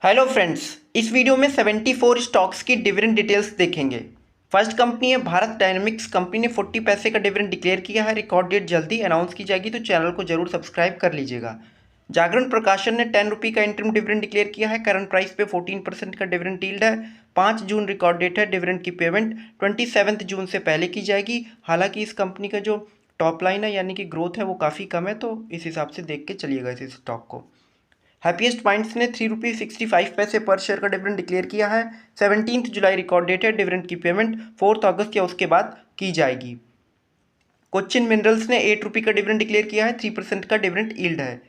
Hello friends, इस video में 74 stocks की डिविडेंड डिटेल्स देखेंगे। फर्स्ट कंपनी है भारत डायनेमिक्स। कंपनी ने 40 पैसे का डिविडेंड डिक्लेयर किया है। रिकॉर्ड डेट जल्दी अनाउंस की जाएगी, तो चैनल को जरूर सब्सक्राइब कर लीजिएगा। जागरण प्रकाशन ने 10 रुपये का इंटरम डिविडेंड डिक्लेयर किया है। करंट प्राइस पे 14% का डिविडेंड यील्ड है। 5 जून रिकॉर्ड डेट है। डिविडेंड की पेमेंट 27 जून से पहले की जाएगी। हालांकि इस कंपनी का जो टॉप लाइन है यानी कि ग्रोथ है वो काफ़ी कम है, तो इस हिसाब से देख के चलिएगा इस स्टॉक को। हैप्पीएस्ट माइंड्स ने 3 रुपये 65 पैसे पर शेयर का डिविडेंड डिक्लेयर किया है। 17 जुलाई रिकॉर्ड डेट है। डिविडेंड की पेमेंट 4 अगस्त या उसके बाद की जाएगी। कोचिन मिनरल्स ने 8 रुपये का डिविडेंड डिक्लेयर किया है। 3% का डिविडेंड यील्ड है।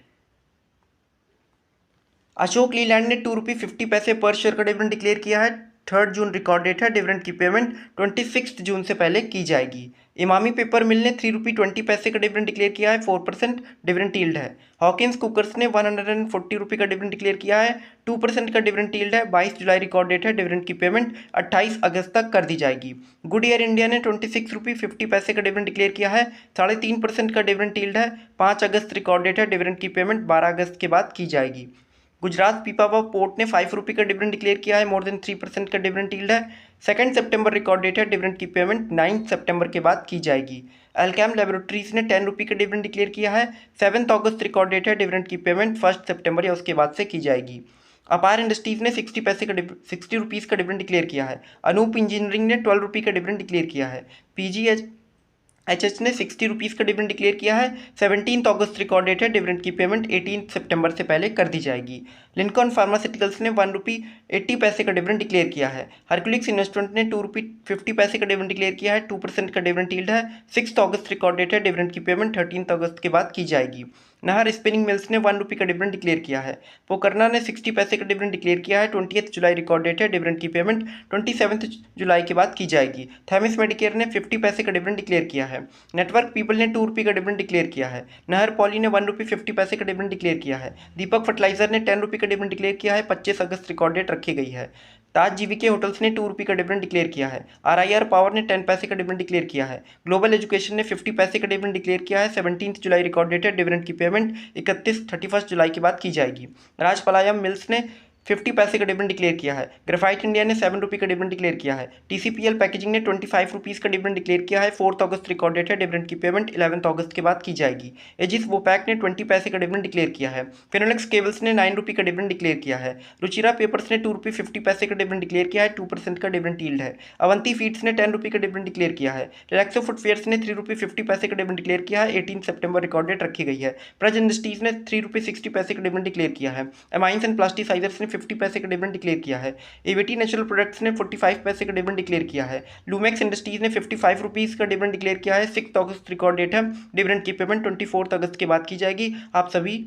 अशोक लीलैंड ने 2 रुपये 50 पैसे पर शेयर का डिविडेंड डिक्लेयर किया है। 3 जून रिकॉर्ड डेट है। डिविडेंड की पेमेंट 26 जून से पहले की जाएगी। इमामी पेपर मिल ने 3 रुपये 20 पैसे का डिविडेंड डिक्लेयर किया है। 4% डिविडेंड यील्ड है। हॉकिंस कुकर्स ने 140 रुपये का डिविडेंड डिक्लेयर किया है। 2% का डिविडेंड यील्ड है। 22 जुलाई रिकॉर्ड डेट है। डिविडेंड की पेमेंट 28 अगस्त तक कर दी जाएगी। गुड ईयर इंडिया ने 26 रुपये 50 पैसे का डिविडेंड डिक्लेयर किया है। 3.5% का डिविडेंड यील्ड है। 5 अगस्त रिकॉर्ड डेट है। डिविडेंड की पेमेंट 12 अगस्त के बाद की जाएगी। गुजरात पीपावाव पोर्ट ने 5 रुपये का डिविडेंड डिक्लेयर किया है। मोर देन 3% का डिविडेंड यील्ड है। 2 सितंबर रिकॉर्ड डेट है। डिविडेंड की पेमेंट 9 सितंबर के बाद की जाएगी। अल्केम लेबोरेटरीज ने 10 रुपये का डिविडेंड डिक्लेयर किया है। 7 अगस्त रिकॉर्ड डेट है। डिविडेंड की पेमेंट 1 सितंबर या उसके बाद से की जाएगी। अपार इंडस्ट्रीज ने 60 रुपीज़ का डिविडेंड डिक्लेयर किया है। अनूप इंजीनियरिंग ने 12 रुपये का डिविडेंड डिक्लेयर किया है। एचएच ने 60 रुपीज़ का डिविडेंड डिक्लेयर किया है। 17 अगस्त रिकॉर्ड डेट है। डिविडेंड की पेमेंट 18 सितंबर से पहले कर दी जाएगी। लिंकॉन फार्मास्यूटिकल्स ने 1 रुपये 80 पैसे का डिविडेंड डिक्लेयर किया है। हरकुलिक्स इन्वेस्टमेंट ने 2 रुपये 50 पैसे का डिविडेंड डिक्लेयर किया है। 2% का डिविडेंड यील्ड है। 6 अगस्त रिकॉर्ड डेट है। डिविडेंड की पेमेंट 13 अगस्त के बाद की जाएगी। नाहर स्पिनिंग मिल्स ने 1 रुपये का डिविडेंड डिक्लेयर किया है। पोकरना ने 60 पैसे का डिविडेंड डिक्लेयर किया है। 20 जुलाई रिकॉर्ड डेट है। डिविडेंड की पेमेंट 27 जुलाई के बाद की जाएगी। थैमिस मेडिकेयर ने 50 पैसे का डिविडेंड डिक्लेयर किया है। नेटवर्क पीपल ने 2 रुपये का डिविडेंड डिक्लेयर किया है। नहर पॉली ने 1 रुपये 50 पैसे का डिविडेंड डिक्लेयर किया है। दीपक फर्टिलाइजर ने 10 रुपये का डिविडेंड डिक्लेयर किया है। 25 अगस्त रिकॉर्ड डेट रखी गई है। ताज जीवीके होटल्स ने 2 रुपये का डिविडेंड डिक्लेयर किया है। आरआईआर पावर ने 10 पैसे का डिविडेंड डिक्लेयर किया है। ग्लोबल एजुकेशन ने 50 पैसे का डिविडेंड डिक्लेयर किया है। 17 जुलाई रिकॉर्ड डेट है। डिविडेंड की पेमेंट 31 जुलाई के बाद की जाएगी। राजपलायम मिल्स ने 50 पैसे का डिविडेंड डिक्लेयर किया है। ग्रेफाइट इंडिया ने 7 रुपये का डिविडेंड डिक्लेयर किया है। टीसीपीएल पैकेजिंग ने 25 रुपीज़ का डिविडेंड डिक्लेयर किया है। 4 अगस्त रिकॉर्ड डेट है। डिविडेंड की पेमेंट 11 अगस्त के बाद की जाएगी। एजिस वोपैक ने 20 पैसे का डिविडेंड डिक्लेयर किया है। फिनोलेक्स केबल्स ने 9 रुपये का डिविडेंड डिक्लेयर किया है। रुचिरा पेपर्स ने 2 रुपये 50 पैसे का डिविडेंड डिक्लेयर किया है। 2% का डिविडेंड यील्ड है। अवंती फीड्स ने 10 रुपये का डिविडेंड डिक्लेयर किया है। रिलैक्सो फुटवेयर्स ने 3 रुपये 50 पैसे का डिविडेंड डिक्लेयर किया है। 18 सितंबर रिकॉर्ड डेट रखी गई है। प्रज इंडस्ट्रीज ने 3 रुपये 60 पैसे का डिविडेंड डिक्लेयर किया है। एमाइंस एंड प्लास्टिसाइजर्स ने 50 पैसे का डिविडेंड डिक्लेयर किया है। एवीटी नेचुरल प्रोडक्ट्स ने 45 पैसे का डिविडेंड डिक्लेयर किया है। लूमेक्स इंडस्ट्रीज ने 55 रुपीज़ का डिविडेंड डिक्लेयर किया है। 6 अगस्त रिकॉर्ड डेट है। डिविडेंड की पेमेंट 24 अगस्त के बाद की जाएगी। आप सभी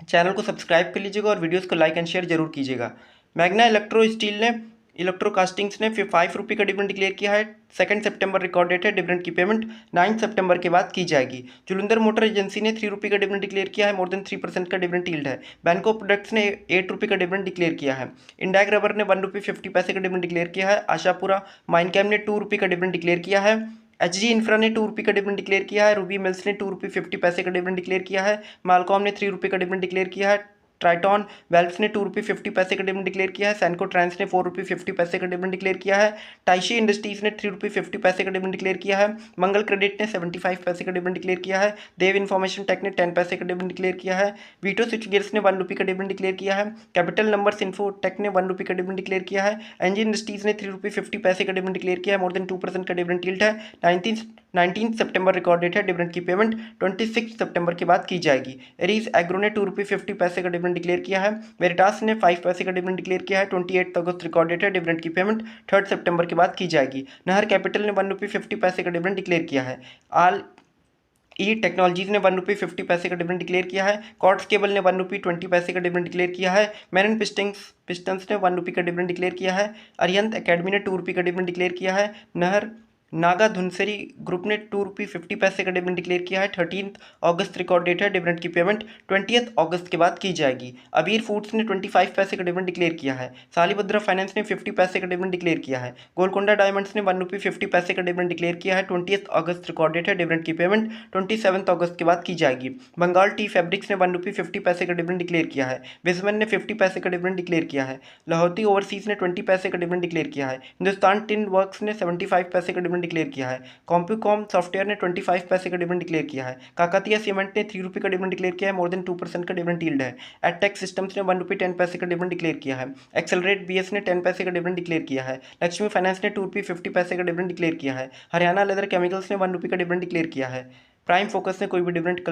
चैनल को सब्सक्राइब कर लीजिएगा और वीडियोस को लाइक एंड शेयर जरूर कीजिएगा। मैग्ना इलेक्ट्रो कास्टिंग्स ने 5 रुपये का डिविडेंड डिक्लेयर किया है। 2 सितंबर रिकॉर्ड डेट है। डिविडेंड की पेमेंट 9 सितंबर के बाद की जाएगी। जुलंधर मोटर एजेंसी ने 3 रुपये का डिविडेंड डिक्लेयर किया है। मोर देन 3% का डिविडेंड यील्ड है। बैंको प्रोडक्ट्स ने 8 रुपये का डिविडेंड डिक्लेयर किया है। इंडैग रबर ने 1 रुपये 50 पैसे का डिविडेंड डिक्लेयर किया है। आशापुरा माइनकैम ने 2 रुपये का डिविडेंड डिक्लेयर किया है। एचजी इंफ्रा ने 2 रुपये का डिविडेंड डिक्लेयर किया है। रूबी मिल्स ने 2 रुपये 50 पैसे का डिविडेंड डिक्लेयर किया है। मालकॉम ने 3 रुपये का डिविडेंड डिक्लेयर किया है। ट्राइटॉन वेल्फ्स ने 2 रुपये 50 पैसे का डिविडेंड डिक्लेयर किया है। सैनको ट्रांस ने 4 रुपये 50 पैसे का डिविडेंड डिक्लेयर किया है। टाइशी इंडस्ट्रीज ने 3 रुपये 50 पैसे का डिविडेंड डिक्लेयर किया है। मंगल क्रेडिट ने 75 पैसे का डिविडेंड डिक्लेयर किया है। देव इन्फॉर्मेशन टेक ने 10 पैसे का डिविडेंड डिक्लेयर किया है। वीटो स्विचगियर्स ने 1 रुपये का डिविडेंड डिक्लेयर किया है। कैपिटल नंबर्स इन्फो टेक ने 1 रुपये का डिविडेंड डिक्लेयर किया है। एनजी इंडस्ट्रीज ने 3 रुपये 50 पैसे का डिविडेंड डिक्लेयर किया है। मोर देन 2% का डिविडेंड यील्ड है। 19 सितंबर रिकॉर्ड डेट है। डिविडेंड की पेमेंट 26 सितंबर के बाद की जाएगी। एरीज एग्रो ने 2 रुपये 50 पैसे का डिविडेंड डिक्लेयर किया है। वेरिटास ने 5 पैसे का डिविडेंड डिक्लेयर किया है। 28 अगस्त रिकॉर्ड डेट है। डिविडेंड की पेमेंट 3 सितंबर के बाद की जाएगी। नहर कैपिटल ने 1 रुपये 50 पैसे का डिविडेंड डिक्लेयर किया है। आल ई टेक्नोलॉजीज ने 1 रुपये 50 पैसे का डिविडेंड डिक्लेयर किया है। कॉर्ड्स केबल ने 1 रुपये 20 पैसे का डिविडेंड डिक्लेयर किया है। मेरन पिस्टन्स ने 1 रुपये का डिविडेंड डिक्लेयर किया है। अरिहंत एकेडमी ने 2 रुपये का डिविडेंड डिक्लेयर किया है। नहर नागा धुनसरी ग्रुप ने ₹2.50 का डिविडेंड डिक्लेयर किया है। 13 अगस्त रिकॉर्ड डेट है। डिविडेंड की पेमेंट 20 अगस्त के बाद की जाएगी। अबीर फूड्स ने 25 पैसे का डिविडेंड डिक्लेयर किया है। सालीभद्रा फाइनेंस ने 50 पैसे का डिविडेंड डिक्लेयर किया है। गोलकोंडा डायमंड्स ने ₹1.50 का डिविडेंड डिक्लेयर किया है। 20 अगस्त रिकॉर्ड डेट है। डिविडेंड की पेमेंट 27 अगस्त के बाद की जाएगी। बंगाल टी फैब्रिक्स ने ₹1.50 का डिविडेंड डिक्लेयर किया है। विजमन ने 50 पैसे का डिविडेंड डिक्लेयर किया है। लाहौती ओवरसीज ने 20 पैसे का डिविडेंड डिक्लेयर किया है। हिंदुस्तान टिन वर्क्स ने 75 पैसे का डिविडेंड डिक्लेयर किया है। कॉम्प्यूकॉम सॉफ्टवेयर ने 25 पैसे का डिविडेंड डिक्लेयर किया है। काकातिया सीमेंट ने ₹3 का डिविडेंड डिक्लेयर किया है। मोर देन 2% का डिविडेंड यील्ड है। एडटेक सिस्टम्स ने ₹1.10 का डिविडेंड डिक्लेयर किया है। एक्सेलरेट बीएस ने 10 पैसे का डिविडेंड डिक्लेयर किया है। लक्ष्मी फाइनेंस ने ₹2.50 का डिविडेंड डिक्लेयर किया है। हरियाणा लेदर केमिकल्स ने ₹1 का डिविडेंड डिक्लेयर किया है। प्राइम फोकस ने कोई भी डिविडेंड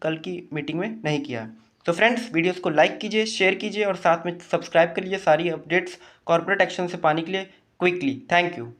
कल की मीटिंग में नहीं किया। तो फ्रेंड्स, वीडियोस को लाइक कीजिए, शेयर कीजिए और साथ में सब्सक्राइब कर लीजिए सारी अपडेट्स कॉर्पोरेट एक्शन से पाने के लिए क्विकली। Thank you.